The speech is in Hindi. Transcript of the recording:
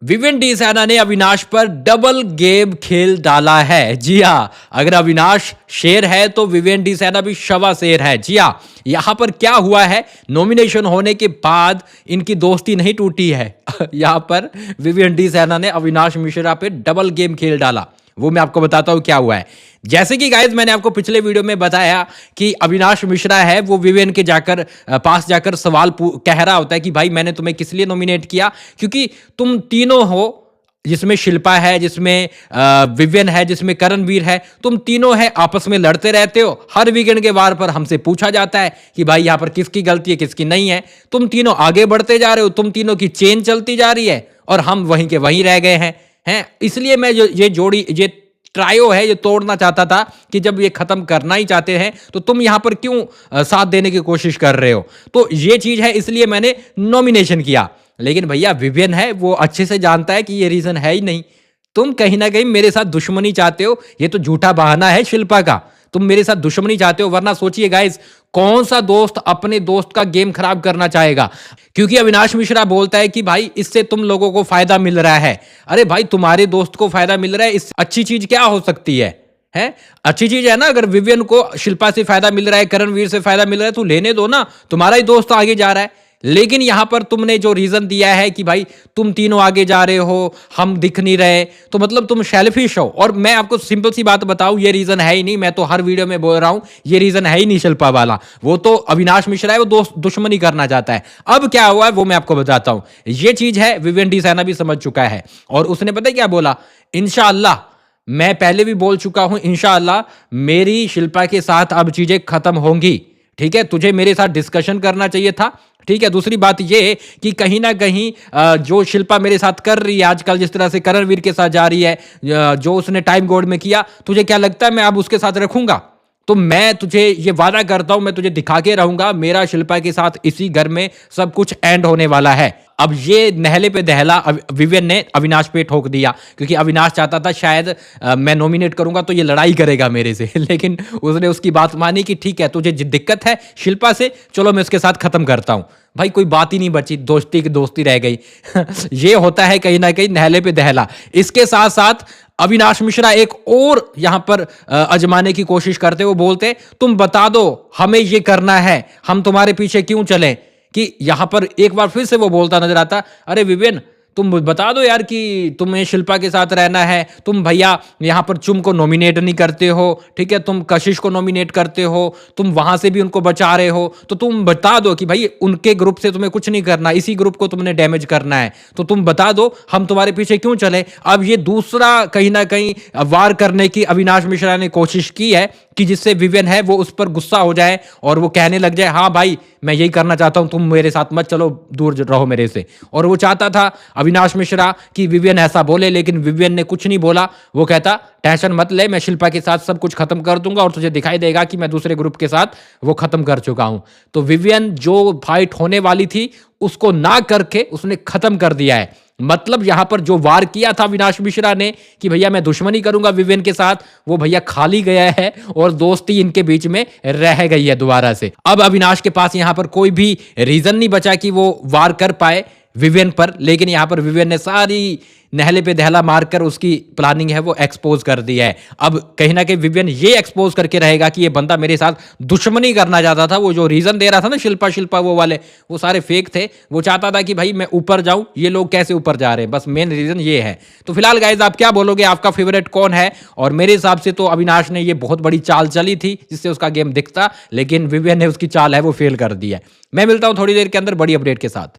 विवेन डी सैना ने अविनाश पर डबल गेम खेल डाला है। जी हाँ, अगर अविनाश शेर है तो विवेन डी सैना भी शवा शेर है। जी हाँ, यहां पर क्या हुआ है, नॉमिनेशन होने के बाद इनकी दोस्ती नहीं टूटी है। यहां पर विवेन डी सैना ने अविनाश मिश्रा पे डबल गेम खेल डाला। वो मैं आपको बताता हूं क्या हुआ है। जैसे कि गाइज मैंने आपको पिछले वीडियो में बताया कि अविनाश मिश्रा है वो विवेन के पास जाकर सवाल कह रहा होता है कि भाई मैंने तुम्हें किस लिए नॉमिनेट किया, क्योंकि तुम तीनों हो, जिसमें शिल्पा है, जिसमें विवेन है, जिसमें करणवीर है, तुम तीनों है आपस में लड़ते रहते हो। हर वीकेंड के वार पर हमसे पूछा जाता है कि भाई यहाँ पर किसकी गलती है किसकी नहीं है। तुम तीनों आगे बढ़ते जा रहे हो, तुम तीनों की चेन चलती जा रही है और हम वहीं के वहीं रह गए हैं। इसलिए मैं ये ट्रायो है ये तोड़ना चाहता था कि जब ये खत्म करना ही चाहते हैं तो तुम यहां पर क्यों साथ देने की कोशिश कर रहे हो। तो ये चीज है, इसलिए मैंने नॉमिनेशन किया। लेकिन भैया विवेन है वो अच्छे से जानता है कि ये रीजन है ही नहीं। तुम कहीं ना कहीं मेरे साथ दुश्मनी चाहते हो, ये तो झूठा बहाना है शिल्पा का। तुम मेरे साथ दुश्मनी चाहते हो, वरना सोचिए गाइस, कौन सा दोस्त अपने दोस्त का गेम खराब करना चाहेगा। क्योंकि अविनाश मिश्रा बोलता है कि भाई इससे तुम लोगों को फायदा मिल रहा है। अरे भाई तुम्हारे दोस्त को फायदा मिल रहा है, इससे अच्छी चीज क्या हो सकती है? अच्छी चीज है ना। अगर विवेन को शिल्पा से फायदा मिल रहा है, करणवीर से फायदा मिल रहा है, तो लेने दो ना, तुम्हारा ही दोस्त आगे जा रहा है। लेकिन यहां पर तुमने जो रीजन दिया है कि भाई तुम तीनों आगे जा रहे हो, हम दिख नहीं रहे, तो मतलब तुम सेल्फिश हो। और मैं आपको सिंपल सी बात बताऊं, ये रीजन है ही नहीं। मैं तो हर वीडियो में बोल रहा हूं ये रीजन है ही नहीं शिल्पा वाला। वो तो अविनाश मिश्रा है, वो दोस्त दुश्मनी करना चाहता है। अब क्या हुआ है वो मैं आपको बताता हूं। ये चीज है विवेन डी सैना भी समझ चुका है और उसने पता है क्या बोला, इंशाअल्लाह, मैं पहले भी बोल चुका हूं, इंशाअल्लाह मेरी शिल्पा के साथ अब चीजें खत्म होंगी। ठीक है, तुझे मेरे साथ डिस्कशन करना चाहिए था। ठीक है, दूसरी बात ये कि कहीं ना कहीं जो शिल्पा मेरे साथ कर रही है आजकल, जिस तरह से करणवीर के साथ जा रही है, जो उसने टाइम गोड में किया, तुझे क्या लगता है मैं अब उसके साथ रखूंगा? तो मैं तुझे ये वादा करता हूं, मैं तुझे दिखा के रहूंगा, मेरा शिल्पा के साथ इसी घर में सब कुछ एंड होने वाला है। अब ये नहले पे दहला विवेन ने अविनाश पे ठोक दिया, क्योंकि अविनाश चाहता था शायद मैं नॉमिनेट करूंगा तो ये लड़ाई करेगा मेरे से। लेकिन उसने उसकी बात मानी कि ठीक है तुझे दिक्कत है शिल्पा से, चलो मैं उसके साथ खत्म करता हूं। भाई कोई बात ही नहीं बची, दोस्ती की दोस्ती रह गई। ये होता है कहीं ना कहीं नहले पे दहला। इसके साथ साथ अविनाश मिश्रा एक और यहां पर अजमाने की कोशिश करते, वो बोलते तुम बता दो हमें ये करना है, हम तुम्हारे पीछे क्यों चलें। कि यहां पर एक बार फिर से वो बोलता नजर आता, अरे विवेन तुम बता दो यार कि तुम्हें शिल्पा के साथ रहना है, तुम भैया यहां पर चुम को नॉमिनेट नहीं करते हो, ठीक है, तुम कशिश को नॉमिनेट करते हो, तुम वहां से भी उनको बचा रहे हो, तो तुम बता दो कि भाई उनके ग्रुप से तुम्हें कुछ नहीं करना, इसी ग्रुप को तुमने डैमेज करना है, तो तुम बता दो हम तुम्हारे पीछे क्यों चले। अब ये दूसरा कहीं ना कहीं वार करने की अविनाश मिश्रा ने कोशिश की है कि जिससे विवेन है वो उस पर गुस्सा हो जाए और वो कहने लग जाए हाँ भाई मैं यही करना चाहता हूं, तुम मेरे साथ मत चलो, दूर रहो मेरे से। और वो चाहता था अविनाश मिश्रा कि विवेन ऐसा बोले, लेकिन विवेन ने कुछ नहीं बोला। वो कहता टेंशन मत ले, मैं शिल्पा के साथ सब कुछ खत्म कर दूंगा और तुझे दिखाई देगा कि मैं दूसरे ग्रुप के साथ वो खत्म कर चुका हूं। तो विवेन जो फाइट होने वाली थी उसको ना करके उसने खत्म कर दिया है। मतलब यहां पर जो वार किया था अविनाश मिश्रा ने कि भैया मैं दुश्मनी करूंगा विवेन के साथ, वो भैया खाली गया है और दोस्ती इनके बीच में रह गई है दोबारा से। अब अविनाश के पास यहां पर कोई भी रीजन नहीं बचा कि वो वार कर पाए विवेन पर। लेकिन यहां पर विवेन ने सारी नहले पे दहला मारकर उसकी प्लानिंग है वो एक्सपोज कर दी है। अब कहीं ना कहीं विवेन ये एक्सपोज करके रहेगा कि ये बंदा मेरे साथ दुश्मनी करना चाहता था। वो जो रीजन दे रहा था ना शिल्पा वो वाले, वो सारे फेक थे। वो चाहता था कि भाई मैं ऊपर जाऊं, ये लोग कैसे ऊपर जा रहे हैं, बस मेन रीजन ये है। तो फिलहाल गाइज आप क्या बोलोगे, आपका फेवरेट कौन है? और मेरे हिसाब से तो अविनाश ने ये बहुत बड़ी चाल चली थी जिससे उसका गेम दिखता, लेकिन विवेन ने उसकी चाल है वो फेल कर दी है। मैं मिलता हूं थोड़ी देर के अंदर बड़ी अपडेट के साथ।